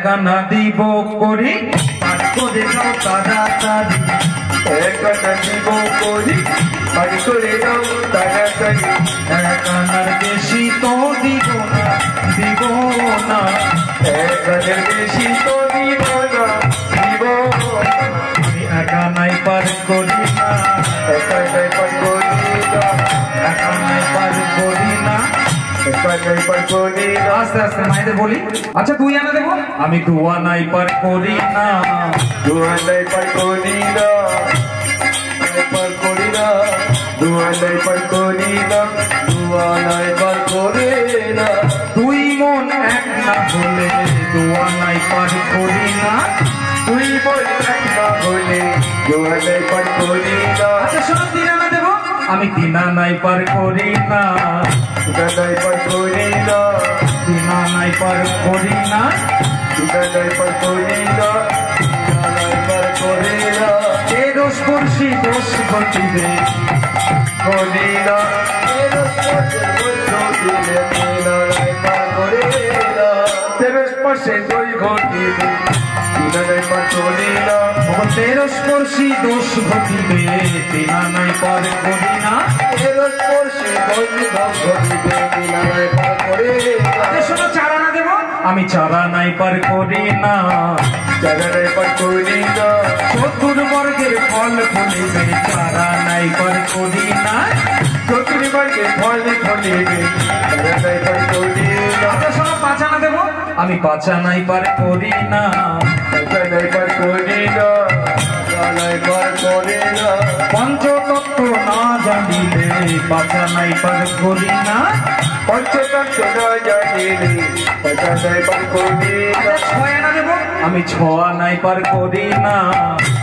একানা দিব করি পাঠ করে দাও তাড়াতাড়ি একানা দিব করি পাঠ করে দাও তাড়াতাড়ি একানার বেশি তো দিব না একানার বেশি তো দিব না আমি একানাই পার করি না একানাই পাঠ করি না একানাই পার করি না একানাই পাঠ করি না আস্তে আস্তে মায়েদের বলি আচ্ছা 2 আনা দেবো আমি 2 আনাই পার করি না 2 আনাই পাঠ করি না পাঠ করি না 2 আনাই পাঠ করি না 2 আনাই পাঠ করে না 2 মন এক না হলে 2 আনাই পার করি না 2 মন এক না হলে 2 আনাই পাঠ করি না আচ্ছা শোনো 3 আনা দেবো আমি 3 আনাই পার করি না 3 আনাই পাঠ করি না 3 আনাই পার করি না 3 আনাই পাঠ করি না 3 আনাই পাঠ করে না দোষ করছি দোষ ঘটিবে করি না এর স্পর্শে ঘটিবে 3 আনাই পাঠ করে না এর স্পর্শে ঘটিবে 3 আনাই পাঠ করি না তের স্পর্শী দোষ ঘটিবে 3 আনাই পার করি না এর স্পর্শে ঘটিবে 3 আনাই পাঠ করে না শোনো 4 আনা দেবো আমি 4 আনাই পার করি না 4 আনাই পাঠ করি না চতুর্বর্গের ফল ফলিবে 4 আনাই পার করি না চতুর্বর্গের ফল ফলিবে 4 আনাই পাঠ করি না আচ্ছা শোনো 5 আনা দেবো আমি 5 আনাই পার করি না 5 আনাই পাঠ করি না 5 আনাই পাঠ করে না পঞ্চতত্ত্ব না জানিলে 5 আনাই পার করি না পঞ্চতত্ত্ব না জানিলে 5 আনাই পাঠ করি না 6 আনা দেবো আমি 6 আনাই পার করি না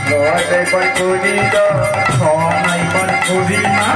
6 আনাই পাঠ করি না 6 আনাই পার করি না